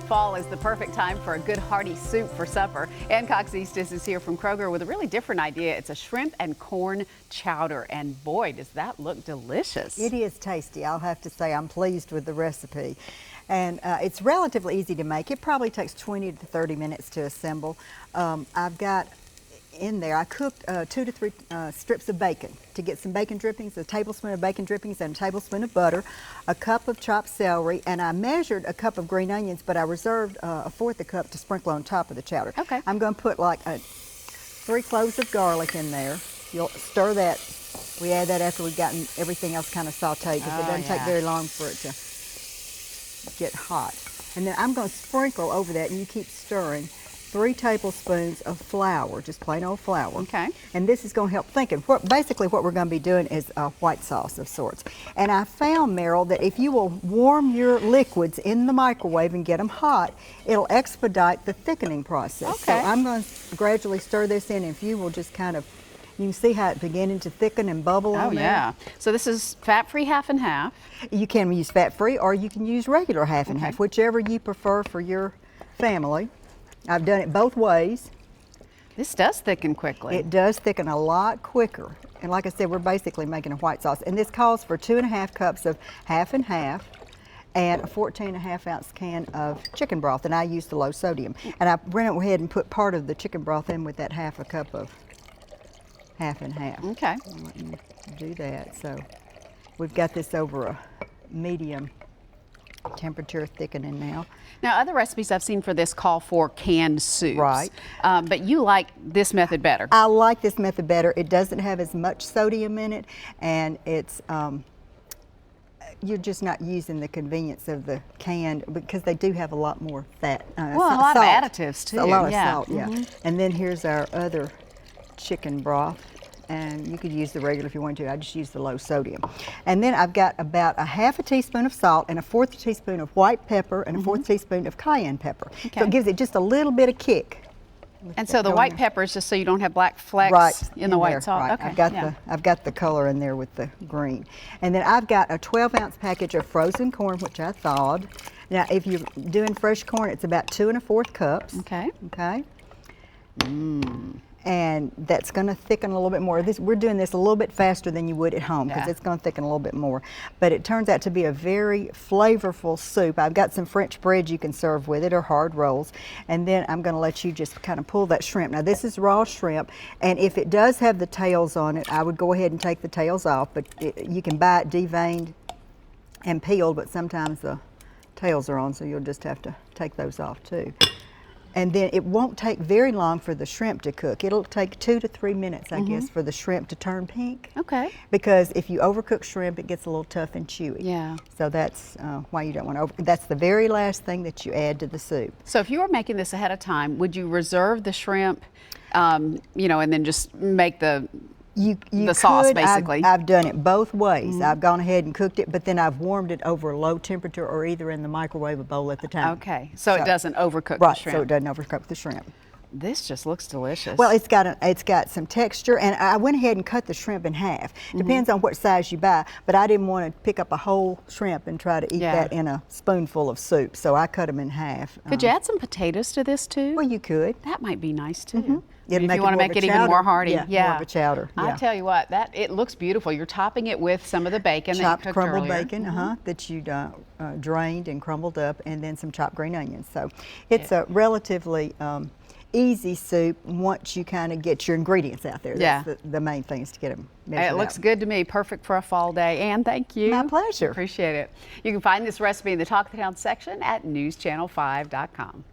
fall is the perfect time for a good hearty soup for supper. Ann Cox Eastis is here from Kroger with a really different idea. It's a shrimp and corn chowder, and boy, does that look delicious. It is tasty. I'll have to say I'm pleased with the recipe. And it's relatively easy to make. It probably takes 20 to 30 minutes to assemble. I've got in there, I cooked 2 to 3 strips of bacon to get some bacon drippings, a tablespoon of bacon drippings and a tablespoon of butter, a cup of chopped celery, and I measured a cup of green onions, but I reserved a fourth a cup to sprinkle on top of the chowder. Okay. I'm going to put like 3 cloves of garlic in there. You'll stir that. We add that after we've gotten everything else kind of sauteed, because it doesn't take very long for it to get hot. And then I'm going to sprinkle over that, and you keep stirring, 3 tablespoons of flour, just plain old flour. Okay. And this is going to help thinking. Basically what we're going to be doing is a white sauce of sorts. And I found, Meryl, that if you will warm your liquids in the microwave and get them hot, it'll expedite the thickening process. Okay. So I'm going to gradually stir this in. If you will just kind of, you can see how it's beginning to thicken and bubble on there. Oh yeah. So this is fat-free half and half. You can use fat-free or you can use regular half and half, whichever you prefer for your family. I've done it both ways. This does thicken quickly. It does thicken a lot quicker. And like I said, we're basically making a white sauce. And this calls for 2.5 cups of half and half and a 14.5 ounce can of chicken broth. And I use the low sodium. And I went ahead and put part of the chicken broth in with that half a cup of half and half. Okay. Let me do that. So we've got this over a medium temperature thickening now. Now, other recipes I've seen for this call for canned soups. Right. But you like this method better. I like this method better. It doesn't have as much sodium in it, and it's you're just not using the convenience of the canned, because they do have a lot more fat. Well, a lot of additives too. A lot of salt, yeah. And then here's our other chicken broth. And you could use the regular if you want to. I just use the low sodium. And then I've got about a half a teaspoon of salt and a 1/4 teaspoon of white pepper and a 1/4 teaspoon of cayenne pepper. Okay. So it gives it just a little bit of kick. And so the white pepper is just so you don't have black flecks in the white salt. Right. Okay. I've got the color in there with the green. And then I've got a 12-ounce package of frozen corn, which I thawed. Now, if you're doing fresh corn, it's about 2 1/4 cups. Okay. Okay. And that's going to thicken a little bit more. We're doing this a little bit faster than you would at home, because it's going to thicken a little bit more. But it turns out to be a very flavorful soup. I've got some French bread you can serve with it, or hard rolls. And then I'm going to let you just kind of pull that shrimp. Now, this is raw shrimp, and if it does have the tails on it, I would go ahead and take the tails off. But you can buy it deveined and peeled, but sometimes the tails are on, so you'll just have to take those off too. And then it won't take very long for the shrimp to cook. It'll take 2 to 3 minutes, I guess, for the shrimp to turn pink. Okay. Because if you overcook shrimp, it gets a little tough and chewy. Yeah. So that's why you don't want to that's the very last thing that you add to the soup. So if you were making this ahead of time, would you reserve the shrimp, you know, and then just make the sauce, basically? I've done it both ways. I've gone ahead and cooked it, but then I've warmed it over low temperature or either in the microwave a bowl at the time. Okay, so it doesn't overcook the shrimp. Right, so it doesn't overcook the shrimp. This just looks delicious. Well, it's got some texture, and I went ahead and cut the shrimp in half. Depends on what size you buy, but I didn't want to pick up a whole shrimp and try to eat that in a spoonful of soup, so I cut them in half. Could you add some potatoes to this too? Well, you could. That might be nice too. If you want to make it even more hearty. Yeah, more of a chowder. I tell you what, it looks beautiful. You're topping it with some of the bacon chopped that you cooked crumbled earlier. bacon, that you drained and crumbled up, and then some chopped green onions. So it's a relatively easy soup once you kind of get your ingredients out there. That's the main thing, is to get them measured It looks out. good to me. Perfect for a fall day. And thank you. My pleasure. Appreciate it. You can find this recipe in the Talk of the Town section at newschannel5.com.